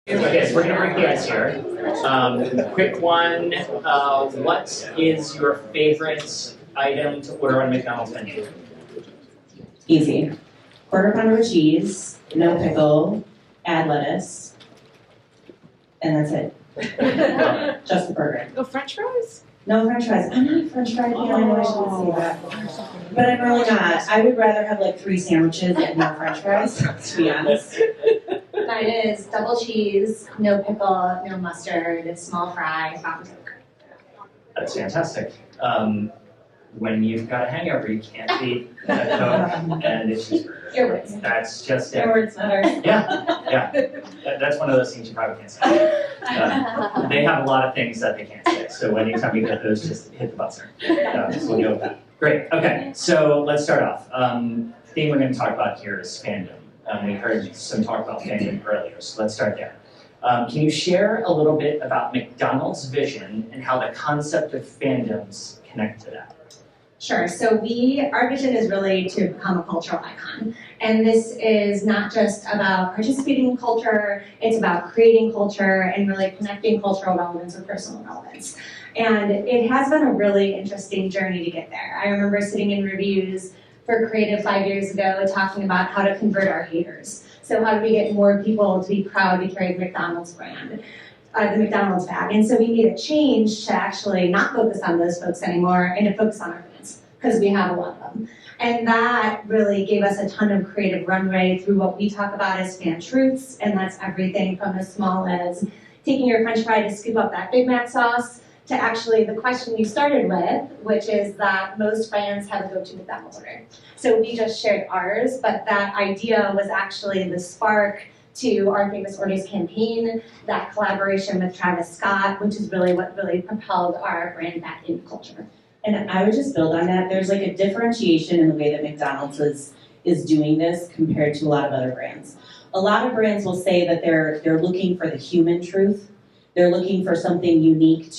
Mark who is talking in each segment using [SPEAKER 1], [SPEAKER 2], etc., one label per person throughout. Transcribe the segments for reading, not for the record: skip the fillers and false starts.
[SPEAKER 1] Okay, so we're gonna break the ice here. Quick one, what is your favorite item to order on McDonald's menu?
[SPEAKER 2] Easy. Quarter pounder with cheese, no pickle, add lettuce, and that's it. Just the burger.
[SPEAKER 3] No French fries?
[SPEAKER 2] No French fries. I'm not a French fry fan. I know I shouldn't say that. But I'm really not. I would rather have like 3 sandwiches and no French fries, to be honest.
[SPEAKER 4] Mine is double cheese, no pickle, no mustard, small fry, fountain coke.
[SPEAKER 1] That's fantastic. When you've got a hangover, you can't beat a Coke and a cheeseburger.
[SPEAKER 4] Your words.
[SPEAKER 1] That's just
[SPEAKER 2] Your
[SPEAKER 1] it.
[SPEAKER 2] words matter.
[SPEAKER 1] Yeah. That's one of those things you probably can't say. They have a lot of things that they can't say, so anytime you get those, just hit the buzzer. So we'll go with that. Great, okay, so let's start off. The theme we're going to talk about here is fandom. We heard some talk about fandom earlier, so let's start there. Can you share a little bit about McDonald's vision and how the concept of fandoms connect to that?
[SPEAKER 4] Sure, so our vision is really to become a cultural icon. And this is not just about participating in culture, it's about creating culture and really connecting cultural relevance with personal relevance. And it has been a really interesting journey to get there. I remember sitting in reviews for Creative 5 years ago talking about how to convert our haters. So how do we get more people to be proud to carry the McDonald's brand, the McDonald's bag? And so we made a change to actually not focus on those folks anymore and to focus on our fans, because we have a lot of them. And that really gave us a ton of creative runway through what we talk about as fan truths, and that's everything from as small as taking your French fry to scoop up that Big Mac sauce, to actually the question you started with, which is that most fans have a go-to McDonald's order. So we just shared ours, but that idea was actually the spark to our Famous Orders campaign, that collaboration with Travis Scott, which is really what really propelled our brand back into culture.
[SPEAKER 2] And I would just build on that. There's like a differentiation in the way that McDonald's is doing this compared to a lot of other brands. A lot of brands will say that they're looking for the human truth. They're looking for something unique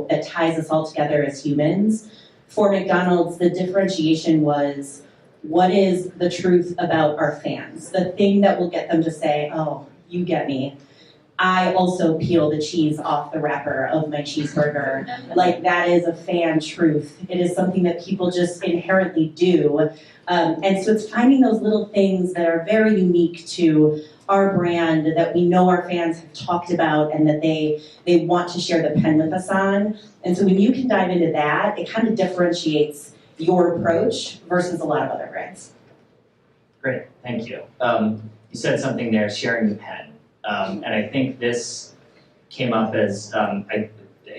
[SPEAKER 2] that ties us all together as humans. For McDonald's, the differentiation was, what is the truth about our fans? The thing that will get them to say, oh, you get me. I also peel the cheese off the wrapper of my cheeseburger. Like, that is a fan truth. It is something that people just inherently do. And so it's finding those little things that are very unique to our brand, that we know our fans have talked about and that they want to share the pen with us on. And so when you can dive into that, it kind of differentiates your approach versus a lot of other brands.
[SPEAKER 1] Great, thank you. You said something there, sharing the pen. And I think this came up as, I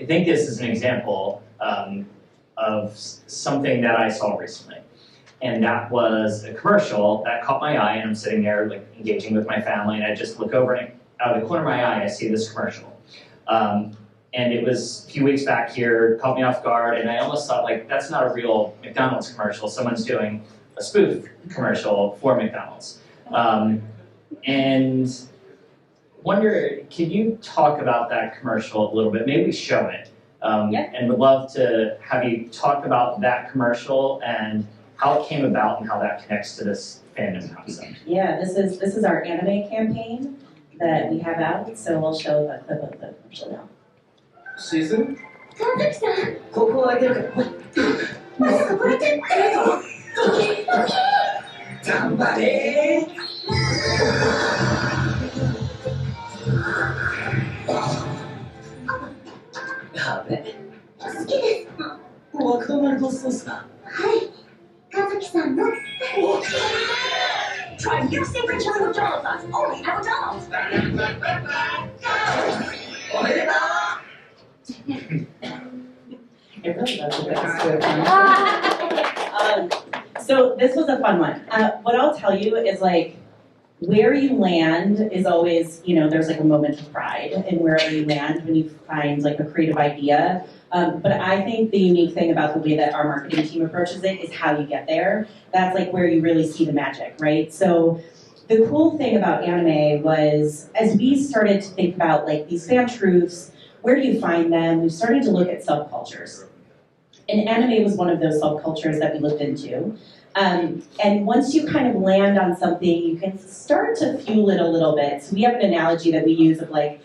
[SPEAKER 1] think this is an example of something that I saw recently. And that was a commercial that caught my eye, and I'm sitting there like engaging with my family, and I just look over and out of the corner of my eye, I see this commercial. And it was a few weeks back here, caught me off guard, and I almost thought, like, that's not a real McDonald's commercial. Someone's doing a spoof commercial for McDonald's. And wonder, can you talk about that commercial a little bit? Maybe show it. And would love to have you talk about that commercial and how it came about and how that connects to this fandom concept.
[SPEAKER 2] Yeah, this is our anime campaign that we have out, so we'll show the clip of the commercial now.
[SPEAKER 5] Season?
[SPEAKER 4] 川崎さん、
[SPEAKER 5] ここ開けるから。
[SPEAKER 4] もうここで手
[SPEAKER 5] 頑張れダメ。
[SPEAKER 4] 好きです。
[SPEAKER 5] マクドナルドソースだ。
[SPEAKER 4] はい。川崎さんの。Try new favorite chili with Jollof sauce, only at McDonald's.
[SPEAKER 5] おめでとう
[SPEAKER 2] It really does look like so this was a fun one. What I'll tell you is, like, where you land is always, there's like a moment of pride in wherever you land when you find like a creative idea. But I think the unique thing about the way that our marketing team approaches it is how you get there. That's like where you really see the magic, right? So the cool thing about anime was, as we started to think about like these fan truths, where do you find them? We started to look at subcultures. And anime was one of those subcultures that we looked into. And once you kind of land on something, you can start to fuel it a little bit. So we have an analogy that we use of like,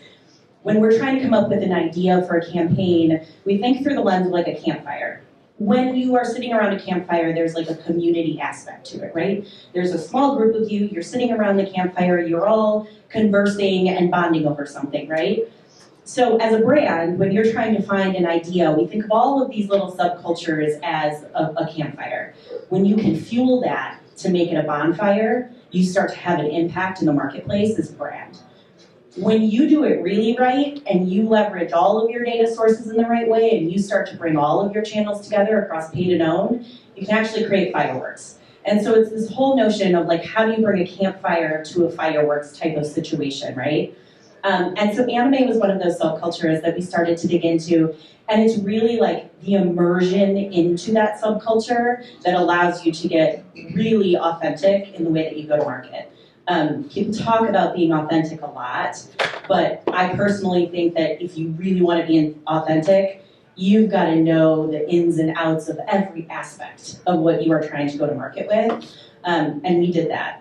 [SPEAKER 2] when we're trying to come up with an idea for a campaign, we think through the lens of like a campfire. When you are sitting around a campfire, there's like a community aspect to it, right? There's a small group of you, you're sitting around the campfire, you're all conversing and bonding over something, right? So as a brand, when you're trying to find an idea, we think of all of these little subcultures as a campfire. When you can fuel that to make it a bonfire, you start to have an impact in the marketplace as a brand. When you do it really right and you leverage all of your data sources in the right way and you start to bring all of your channels together across paid and owned, you can actually create fireworks. And so it's this whole notion of like, how do you bring a campfire to a fireworks type of situation, right? And so anime was one of those subcultures that we started to dig into, and it's really like the immersion into that subculture that allows you to get really authentic in the way that you go to market. People talk about being authentic a lot, but I personally think that if you really want to be authentic, you've got to know the ins and outs of every aspect of what you are trying to go to market with, and we did that.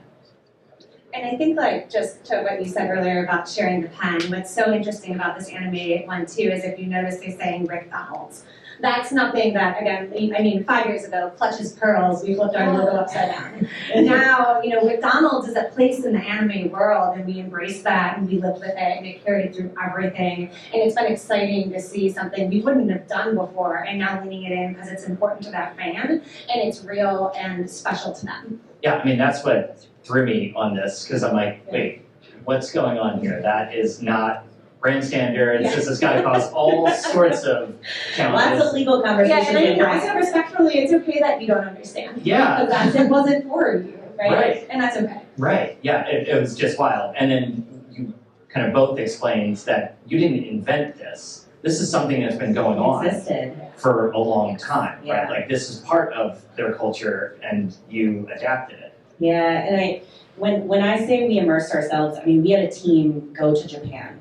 [SPEAKER 4] And I think like just to what you said earlier about sharing the pen, what's so interesting about this anime one too is if you notice they say McDonald's. That's nothing that, again, I mean, 5 years ago, Clutch's Pearls, we flipped our logo upside down. And now, you know, McDonald's is a place in the anime world, and we embrace that, and we live with it, and it carried through everything. And it's been exciting to see something we wouldn't have done before, and now leaning it in because it's important to that fan, and it's real and special to them.
[SPEAKER 1] Yeah, I mean, that's what threw me on this, because I'm like, wait, what's going on here? That is not brand standards.
[SPEAKER 2] Yeah.
[SPEAKER 1] This has got to cause all sorts of challenges.
[SPEAKER 2] Lots of legal conversations.
[SPEAKER 4] Yeah, and I mean, also respectfully, it's okay that you don't understand.
[SPEAKER 1] Yeah.
[SPEAKER 4] Because it wasn't for you, right?
[SPEAKER 1] Right.
[SPEAKER 4] And that's okay.
[SPEAKER 1] Right, yeah, it was just wild. And then you kind of both explained that you didn't invent this. This is something that's been going on
[SPEAKER 2] Existed.
[SPEAKER 1] for a long time, right?
[SPEAKER 2] Yeah.
[SPEAKER 1] Like this is part of their culture and you adapted it.
[SPEAKER 2] Yeah, and when I say we immersed ourselves, I mean, we had a team go to Japan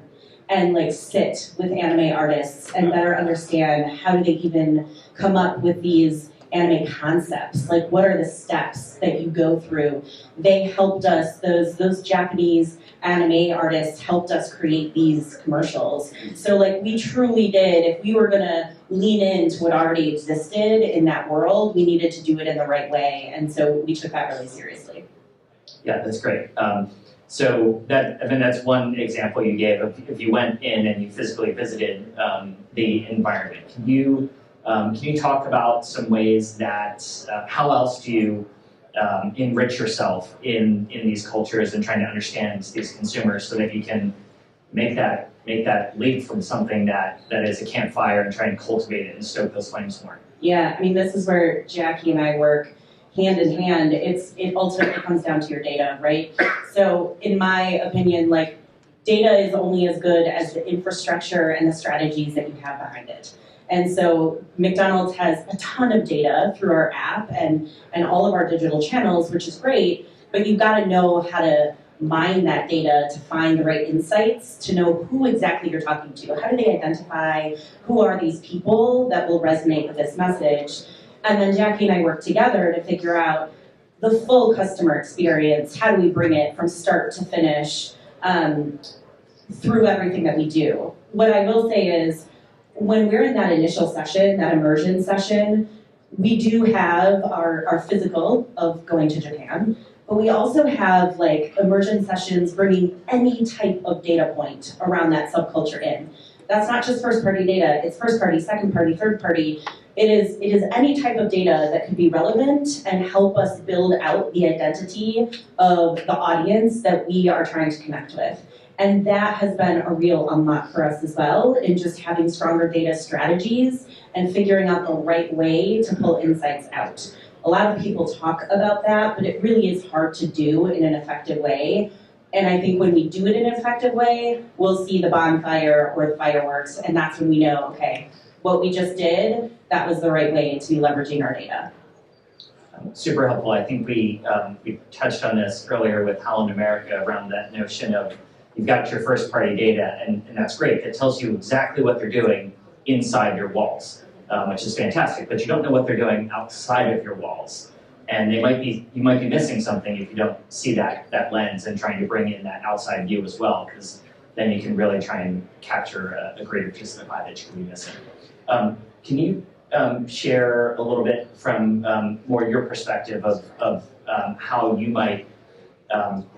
[SPEAKER 2] and like sit with anime artists and better understand how do they even come up with these anime concepts, like what are the steps that you go through. They helped us, those Japanese anime artists helped us create these commercials. So like we truly did, if we were gonna lean into what already existed in that world, we needed to do it in the right way, and so we took that really seriously.
[SPEAKER 1] Yeah, that's great. So that's one example you gave of if you went in and you physically visited the environment. Can you talk about some ways that how else do you enrich yourself in these cultures and trying to understand these consumers so that you can make that leap from something that is a campfire and try and cultivate it and stoke those flames more?
[SPEAKER 2] Yeah, I mean, this is where Jackie and I work hand in hand. It ultimately comes down to your data, right? So in my opinion, like, data is only as good as the infrastructure and the strategies that you have behind it. And so McDonald's has a ton of data through our app and all of our digital channels, which is great, but you've got to know how to mine that data to find the right insights, to know who exactly you're talking to. How do they identify who are these people that will resonate with this message? And then Jackie and I work together to figure out the full customer experience. How do we bring it from start to finish through everything that we do? What I will say is, when we're in that initial session, that immersion session, we do have our physical of going to Japan, but we also have like immersion sessions bringing any type of data point around that subculture in. That's not just first party data, it's first party, second party, third party. It is any type of data that could be relevant and help us build out the identity of the audience that we are trying to connect with. And that has been a real unlock for us as well, in just having stronger data strategies and figuring out the right way to pull insights out. A lot of people talk about that, but it really is hard to do in an effective way. And I think when we do it in an effective way, we'll see the bonfire or the fireworks, and that's when we know, okay, what we just did, that was the right way to be leveraging our data.
[SPEAKER 1] Super helpful. I think we touched on this earlier with Holland America around that notion of you've got your first party data, and that's great. That tells you exactly what they're doing inside your walls, which is fantastic, but you don't know what they're doing outside of your walls. And you might be missing something if you don't see that lens and trying to bring in that outside view as well, because then you can really try and capture a greater piece of the pie that you could be missing. Can you share a little bit from more your perspective of how you might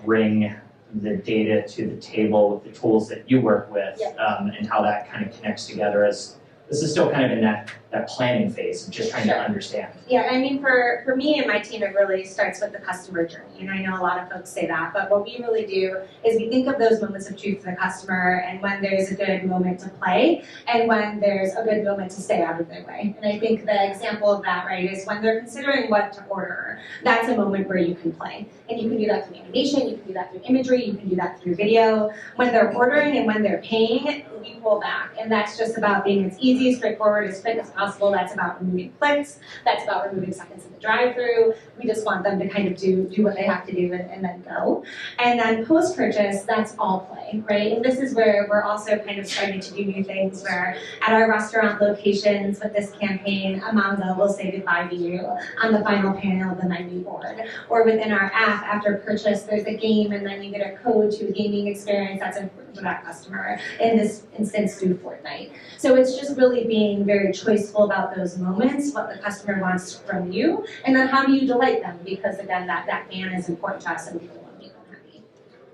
[SPEAKER 1] bring the data to the table with the tools that you work with, and how that kind of connects together, as this is still kind of in that planning phase of just trying to understand.
[SPEAKER 4] Yeah, I mean, for me and my team, it really starts with the customer journey. And I know a lot of folks say that, but what we really do is we think of those moments of truth for the customer, and when there's a good moment to play, and when there's a good moment to stay out of their way. And I think the example of that, right, is when they're considering what to order, that's a moment where you can play. And you can do that through animation, you can do that through imagery, you can do that through video. When they're ordering and when they're paying, we pull back. And that's just about being as easy, straightforward, as quick as possible. That's about removing clicks. That's about removing seconds in the drive-through. We just want them to kind of do what they have to do and then go. And then post-purchase, that's all play, right? And this is where we're also kind of starting to do new things, where at our restaurant locations with this campaign, Amanda will say goodbye to you on the final panel of the menu board. Or within our app, after purchase, there's a game, and then you get a code to a gaming experience that's important for that customer. In this instance, through Fortnite. So it's just really being very choiceful about those moments, what the customer wants from you, and then how do you delight them? Because again, that fan is important to us, and we really want to make them happy.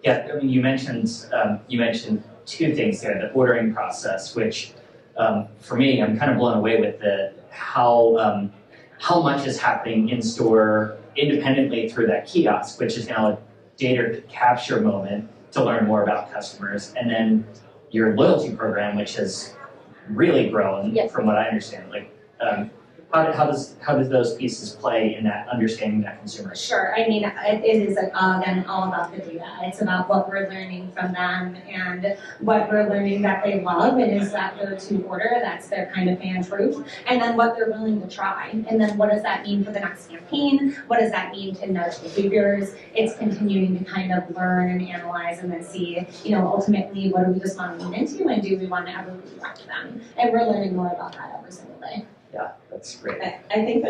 [SPEAKER 1] Yeah, I mean, you mentioned two things there: the ordering process, which for me, I'm kind of blown away with how much is happening in store independently through that kiosk, which is now a data capture moment to learn more about customers, and then your loyalty program, which has really grown, from what I understand. Like, how does those pieces play in that understanding that consumer?
[SPEAKER 4] Sure. I mean, it is again all about the data. It's about what we're learning from them and what we're learning that they love, and is that go-to order. That's their kind of fan truth. And then what they're willing to try. And then what does that mean for the next campaign? What does that mean to nudge behaviors? It's continuing to kind of learn and analyze and then see, ultimately, what do we just want to lean into, and do we want to ever redirect them? And we're learning more about that every single day.
[SPEAKER 1] Yeah, that's great.
[SPEAKER 2] I think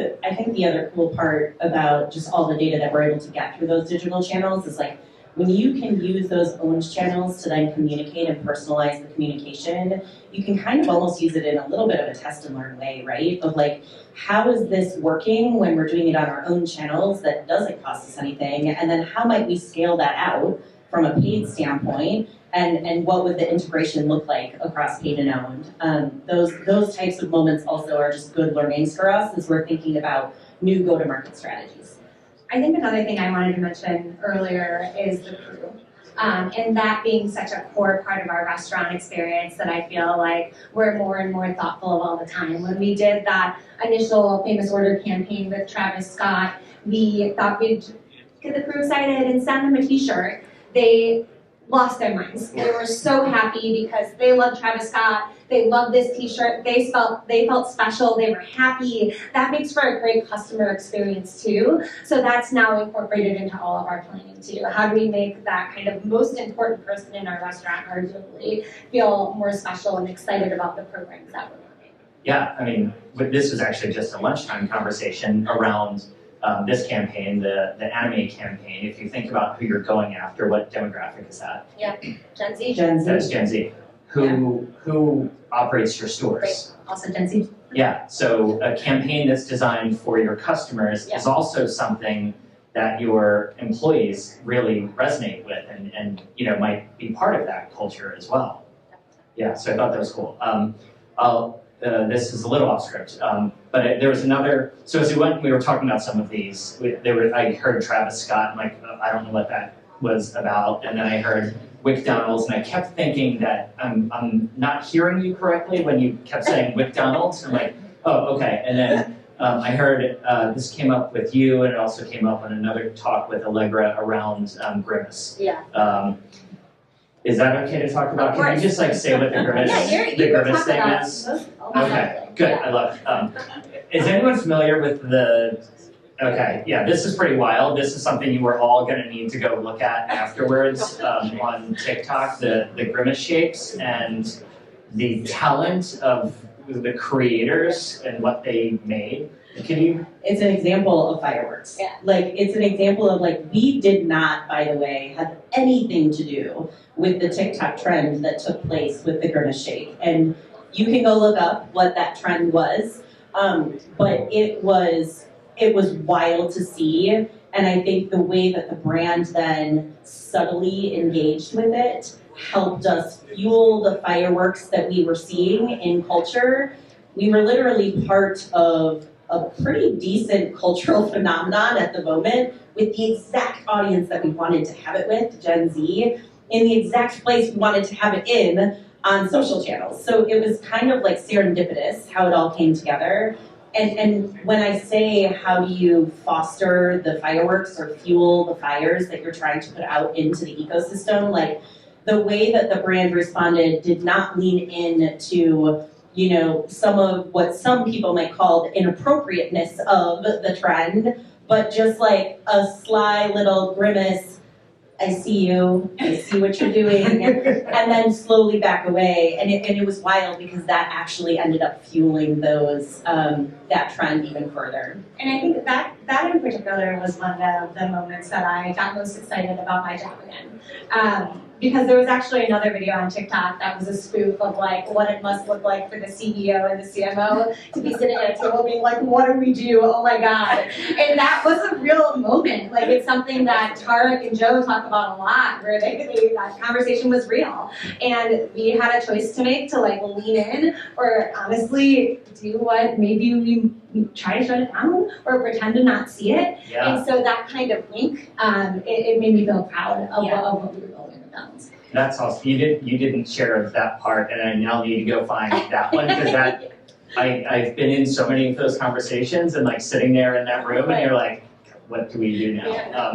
[SPEAKER 2] the other cool part about just all the data that we're able to get through those digital channels is like, when you can use those owned channels to then communicate and personalize the communication, you can kind of almost use it in a little bit of a test and learn way, right? Of like, how is this working when we're doing it on our own channels that doesn't cost us anything? And then how might we scale that out from a paid standpoint? And what would the integration look like across paid and owned? Those types of moments also are just good learnings for us as we're thinking about new go-to-market strategies.
[SPEAKER 4] I think another thing I wanted to mention earlier is the crew. And that being such a core part of our restaurant experience that I feel like we're more and more thoughtful of all the time. When we did that initial Famous Order campaign with Travis Scott, we thought we'd get the crew excited and send them a t-shirt. They lost their minds. They were so happy because they love Travis Scott. They love this t-shirt. They felt special. They were happy. That makes for a great customer experience too. So that's now incorporated into all of our planning too. How do we make that kind of most important person in our restaurant arguably feel more special and excited about the programs that we're running?
[SPEAKER 1] Yeah, I mean, this was actually just a lunchtime conversation around this campaign, the anime campaign. If you think about who you're going after, what demographic is that?
[SPEAKER 4] Yeah, Gen Z.
[SPEAKER 1] That's Gen Z. Who operates your stores?
[SPEAKER 4] Great. Also Gen Z.
[SPEAKER 1] Yeah, so a campaign that's designed for your customers is also something that your employees really resonate with and might be part of that culture as well. Yeah, so I thought that was cool. This is a little off script, but there was another. So as we were talking about some of these, I heard Travis Scott, and I don't know what that was about, and then I heard McDonald's, and I kept thinking that I'm not hearing you correctly when you kept saying McDonald's. I'm like, oh, okay, and then I heard this came up with you, and it also came up on another talk with Allegra around Grimace.
[SPEAKER 4] Yeah.
[SPEAKER 1] Is that okay to talk about? Can you just say what the Grimace thing is? Okay, good. I love it. Is anyone familiar with okay, yeah, this is pretty wild. This is something you are all going to need to go look at afterwards on TikTok, the Grimace shapes and the talent of the creators and what they made Can you?
[SPEAKER 2] It's an example of fireworks.
[SPEAKER 4] Yeah.
[SPEAKER 2] Like, it's an example of, like, we did not, by the way, have anything to do with the TikTok trend that took place with the Grimace Shake. And you can go look up what that trend was, but it was wild to see. And I think the way that the brand then subtly engaged with it helped us fuel the fireworks that we were seeing in culture. We were literally part of a pretty decent cultural phenomenon at the moment with the exact audience that we wanted to have it with, Gen Z, in the exact place we wanted to have it in on social channels. So it was kind of like serendipitous how it all came together. And when I say how do you foster the fireworks or fuel the fires that you're trying to put out into the ecosystem, like the way that the brand responded did not lean into, you know, some of what some people might call the inappropriateness of the trend, but just like a sly little grimace, I see you, I see what you're doing, and then slowly back away. And it was wild because that actually ended up fueling those that trend even further.
[SPEAKER 4] And I think that in particular was one of the moments that I got most excited about my job again. Because there was actually another video on TikTok that was a spoof of like what it must look like for the CEO and the CMO to be sitting at a table being like, what do we do? Oh my God. And that was a real moment. Like it's something that Tarek and Joe talk about a lot, where that conversation was real. And we had a choice to make to like lean in or honestly do what maybe we try to shut it down or pretend to not see it.
[SPEAKER 1] Yeah.
[SPEAKER 4] And so that kind of link, it made me feel proud of what we were building at McDonald's.
[SPEAKER 1] That's awesome. You didn't share that part, and I now need to go find that one because that I've been in so many of those conversations and like sitting there in that room, and you're like, what do we do now?
[SPEAKER 4] Yeah.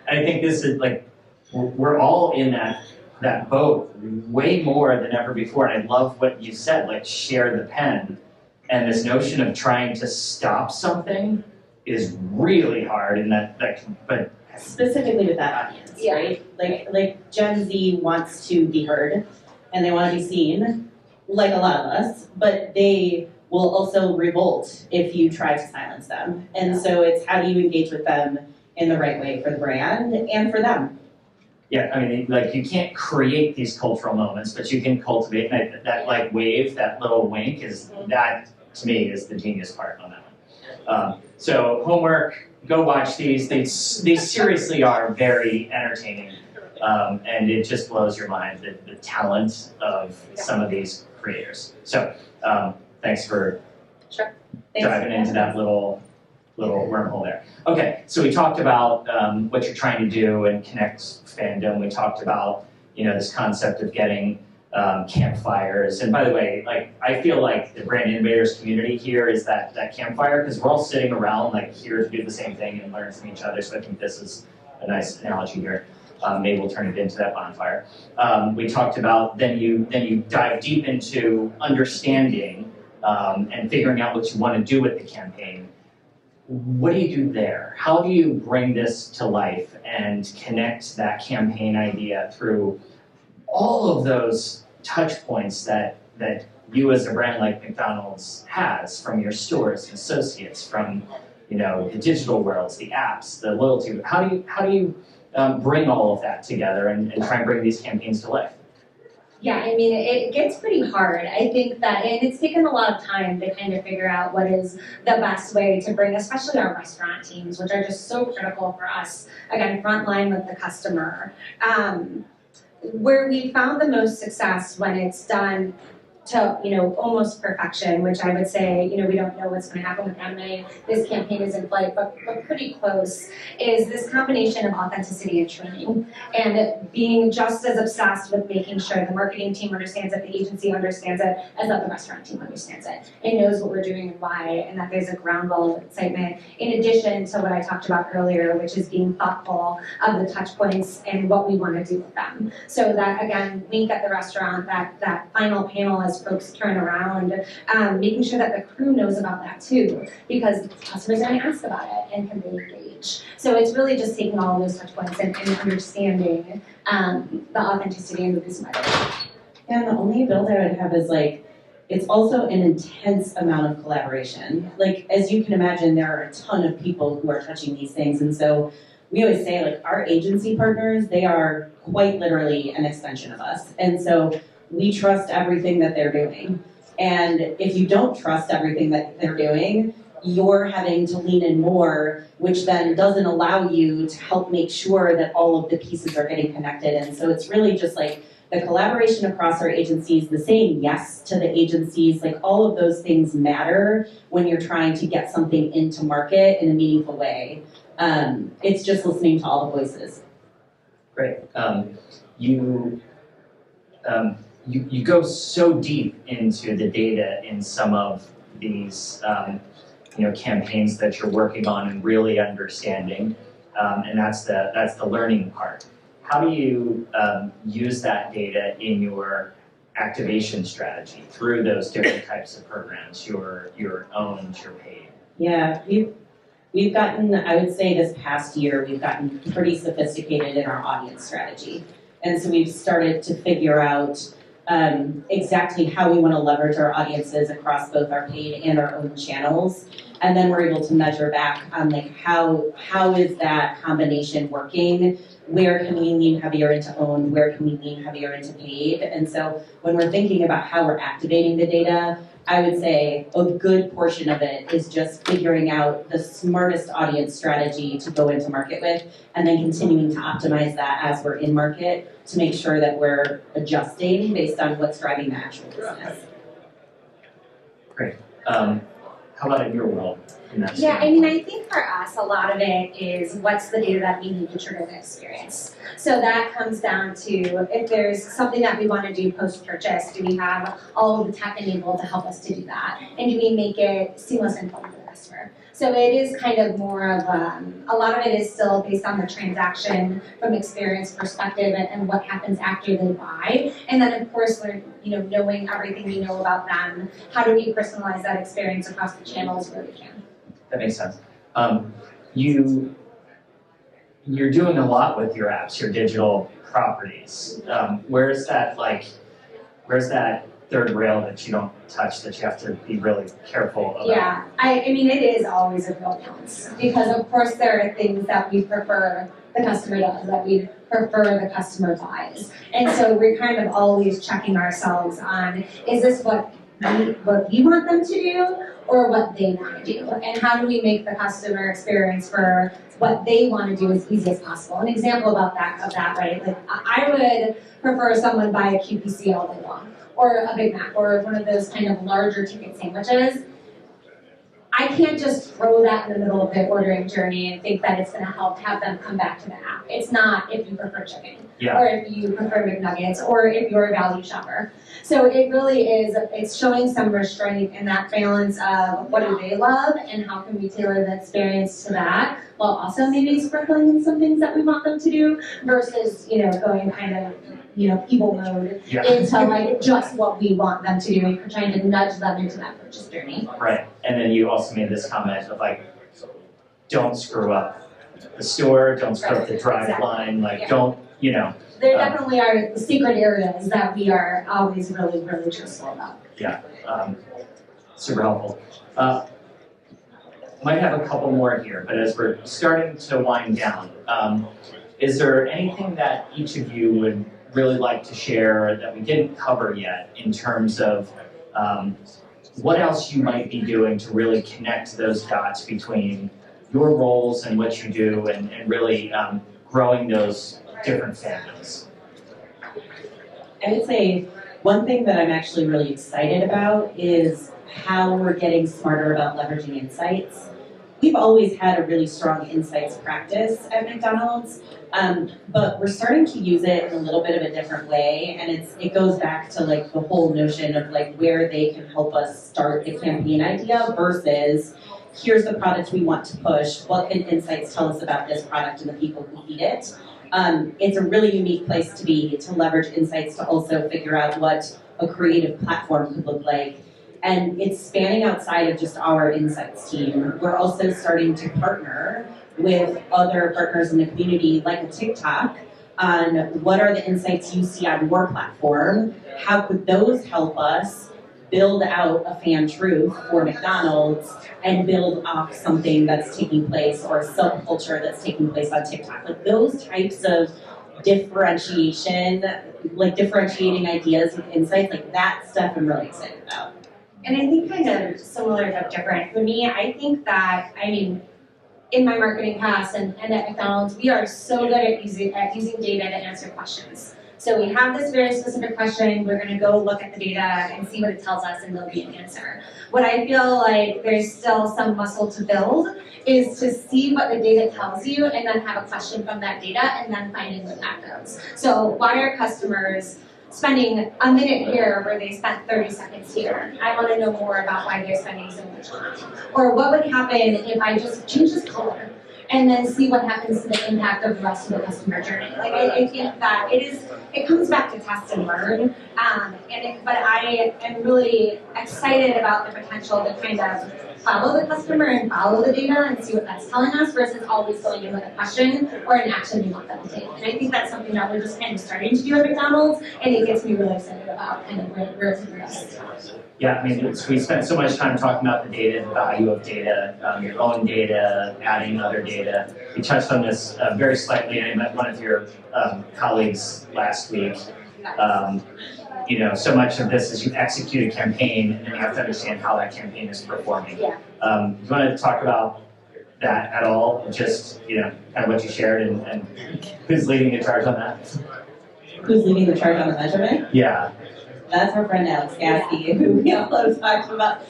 [SPEAKER 1] And I think this is like we're all in that boat way more than ever before. And I love what you said, like share the pen, and this notion of trying to stop something is really hard. And but
[SPEAKER 2] Specifically with that audience,
[SPEAKER 4] Yeah.
[SPEAKER 2] right? Like Gen Z wants to be heard and they want to be seen, like a lot of us, but they will also revolt if you try to silence them. And so it's how do you engage with them in the right way for the brand and for them.
[SPEAKER 1] yeah, I mean, like you can't create these cultural moments, but you can cultivate that like wave, that little wink is that to me is the genius part on that one. So homework. Go watch these. They seriously are very entertaining, and it just blows your mind the talent of some of these creators. So thanks for diving into that little wormhole there. Okay, so we talked about what you're trying to do and connect fandom. We talked about this concept of getting campfires. And by the way, like I feel like the Brand Innovators community here is that campfire because we're all sitting around like here to do the same thing and learn from each other. So I think this is a nice analogy here. Maybe we'll turn it into that bonfire. We talked about then you dive deep into understanding and figuring out what you want to do with the campaign. What do you do there? How do you bring this to life and connect that campaign idea through all of those touch points that you as a brand like McDonald's has from your stores and associates, from the digital worlds, the apps, the loyalty? How do you bring all of that together and try and bring these campaigns to life?
[SPEAKER 4] Yeah, I mean, it gets pretty hard. I think that, and it's taken a lot of time to kind of figure out what is the best way to bring, especially our restaurant teams, which are just so critical for us, again, frontline with the customer. Where we found the most success when it's done to, almost perfection, which I would say, we don't know what's going to happen with anime. This campaign is in flight, but pretty close, is this combination of authenticity and training and being just as obsessed with making sure the marketing team understands it, the agency understands it, as that the restaurant team understands it and knows what we're doing and why, and that there's a ground level of excitement, in addition to what I talked about earlier, which is being thoughtful of the touch points and what we want to do with them. So that, again, wink at the restaurant, that final panel as folks turn around, making sure that the crew knows about that too, because customers are going to ask about it and can they engage. So it's really just taking all of those touch points and understanding the authenticity and the reason why.
[SPEAKER 2] And the only build I would have is like, it's also an intense amount of collaboration. Like, as you can imagine, there are a ton of people who are touching these things, and so we always say, like, our agency partners, they are quite literally an extension of us, and so we trust everything that they're doing. And if you don't trust everything that they're doing, you're having to lean in more, which then doesn't allow you to help make sure that all of the pieces are getting connected. And so it's really just like the collaboration across our agencies, the saying yes to the agencies, like all of those things matter when you're trying to get something into market in a meaningful way. It's just listening to all the voices.
[SPEAKER 1] Great. You go so deep into the data in some of these campaigns that you're working on and really understanding, and that's the learning part. How do you use that data in your activation strategy through those different types of programs, your owned, your paid?
[SPEAKER 2] Yeah, we've gotten, I would say this past year, we've gotten pretty sophisticated in our audience strategy. And so we've started to figure out exactly how we want to leverage our audiences across both our paid and our own channels. And then we're able to measure back on like how is that combination working? Where can we lean heavier into owned? Where can we lean heavier into paid? And so when we're thinking about how we're activating the data, I would say a good portion of it is just figuring out the smartest audience strategy to go into market with, and then continuing to optimize that as we're in market to make sure that we're adjusting based on what's driving the actual business.
[SPEAKER 1] Great. How about in your world?
[SPEAKER 4] Yeah, I mean, I think for us, a lot of it is what's the data that we need to trigger the experience. So that comes down to if there's something that we want to do post-purchase, do we have all of the tech enabled to help us to do that? And do we make it seamless and fun for the customer? So it is kind of more of, a lot of it is still based on the transaction from experience perspective and what happens after they buy. And then of course, we're knowing everything we know about them, how do we personalize that experience across the channels where we can?
[SPEAKER 1] That makes sense. You're doing a lot with your apps, your digital properties. Where's that third rail that you don't touch, that you have to be really careful about?
[SPEAKER 4] Yeah, I mean, it is always a real balance, because of course there are things that we prefer the customer does, that we prefer the customer buys. And so we're kind of always checking ourselves on, is this what we want them to do or what they want to do? And how do we make the customer experience for what they want to do as easy as possible? An example of that, right? Like I would prefer someone buy a QPC all day long, or a Big Mac, or one of those kind of larger ticket sandwiches. I can't just throw that in the middle of the ordering journey and think that it's going to help have them come back to the app. It's not if you prefer chicken, or if you prefer McNuggets, or if you're a value shopper. So it really is, it's showing some restraint in that balance of what do they love and how can we tailor the experience to that, while also maybe sprinkling in some things that we want them to do, versus, going kind of, evil mode into like just what we want them to do, and trying to nudge them into that purchase journey.
[SPEAKER 1] Right, and then you also made this comment of like, don't screw up the store, don't screw up the drive line, like don't,
[SPEAKER 4] There definitely are the secret areas that we are always really, really truthful about.
[SPEAKER 1] Yeah, super helpful. Might have a couple more here, but as we're starting to wind down, is there anything that each of you would really like to share that we didn't cover yet in terms of what else you might be doing to really connect those dots between your roles and what you do, and really growing those different fandoms?
[SPEAKER 2] I would say one thing that I'm actually really excited about is how we're getting smarter about leveraging insights. We've always had a really strong insights practice at McDonald's, but we're starting to use it in a little bit of a different way, and it goes back to like the whole notion of like where they can help us start the campaign idea versus here's the product we want to push, what can insights tell us about this product and the people who eat it? It's a really unique place to be, to leverage insights to also figure out what a creative platform could look like. And it's spanning outside of just our insights team. We're also starting to partner with other partners in the community, like a TikTok, on what are the insights you see on your platform, how could those help us build out a fan truth for McDonald's and build off something that's taking place or a subculture that's taking place on TikTok. Like those types of differentiation, like differentiating ideas with insights, like that stuff I'm really excited about.
[SPEAKER 4] And I think kind of similar but different. For me, I think that, in my marketing past and at McDonald's, we are so good at using data to answer questions. So we have this very specific question, we're gonna go look at the data and see what it tells us and there'll be an answer. What I feel like there's still some muscle to build is to see what the data tells you and then have a question from that data and then finding where that goes. So why are customers spending a minute here where they spent 30 seconds here? I want to know more about why they're spending so much time. Or what would happen if I just change this color and then see what happens to the impact of the rest of the customer journey? Like I think that it comes back to test and learn. But I am really excited about the potential to kind of follow the customer and follow the data and see what that's telling us versus always going in with a question or an action we want them to take. And I think that's something that we're just kind of starting to do at McDonald's, and it gets me really excited about kind of where it's progressing.
[SPEAKER 1] Yeah, I mean, we spent so much time talking about the data and the value of data, your own data, adding other data. We touched on this very slightly. I met one of your colleagues last week. So much of this is you execute a campaign and then you have to understand how that campaign is performing.
[SPEAKER 4] Yeah.
[SPEAKER 1] Do you want to talk about that at all? Just, kind of what you shared and who's leading the charge on that?
[SPEAKER 2] Who's leading the charge on the measurement?
[SPEAKER 1] Yeah.
[SPEAKER 2] That's our friend Alex Gaskey, who we all talked about.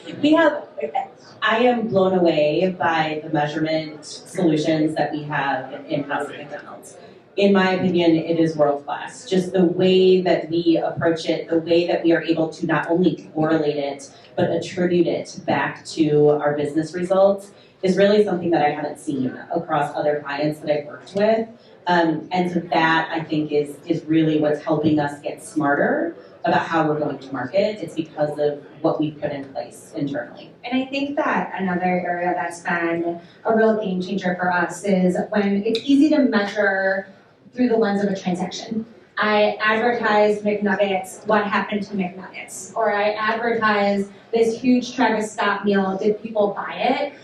[SPEAKER 2] I am blown away by the measurement solutions that we have in-house at McDonald's. In my opinion, it is world-class. Just the way that we approach it, the way that we are able to not only correlate it, but attribute it back to our business results is really something that I haven't seen across other clients that I've worked with. And so that, I think, is really what's helping us get smarter about how we're going to market. It's because of what we've put in place internally.
[SPEAKER 4] And I think that another area that's been a real game changer for us is when it's easy to measure through the lens of a transaction. I advertise McNuggets, what happened to McNuggets? Or I advertise this huge Travis Scott meal, did people buy it?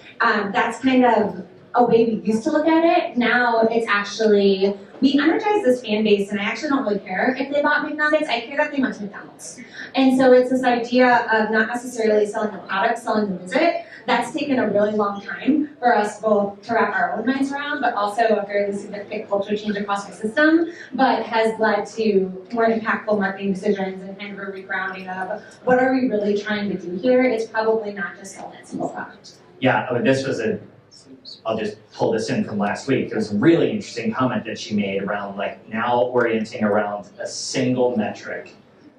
[SPEAKER 4] That's kind of a way we used to look at it. Now it's actually, we energize this fan base and I actually don't really care if they bought McNuggets, I care that they went to McDonald's. And so it's this idea of not necessarily selling the product, selling the visit. That's taken a really long time for us both to wrap our own minds around, but also a fairly significant culture change across our system, but has led to more impactful marketing decisions and kind of a regrounding of what are we really trying to do here? It's probably not just sell that single product.
[SPEAKER 1] Yeah, this was I'll just pull this in from last week. There was a really interesting comment that she made around now orienting around a single metric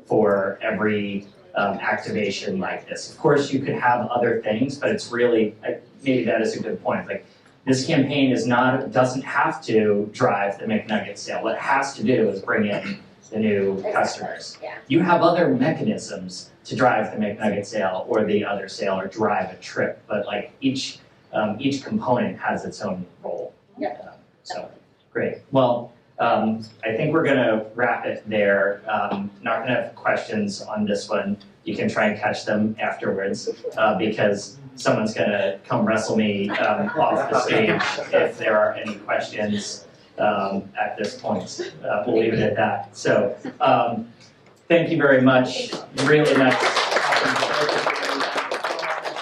[SPEAKER 1] for every activation like this. Of course, you could have other things, but it's really, maybe that is a good point. This campaign doesn't have to drive the McNugget sale. What it has to do is bring in the new customers.
[SPEAKER 4] Yeah.
[SPEAKER 1] You have other mechanisms to drive the McNugget sale or the other sale or drive a trip, but each component has its own role.
[SPEAKER 4] Yeah.
[SPEAKER 1] So, great. Well, I think we're gonna wrap it there. Not gonna have questions on this one. You can try and catch them afterwards, because someone's gonna come wrestle me off the stage if there are any questions at this point. We'll leave it at that. So, thank you very much. Really nice.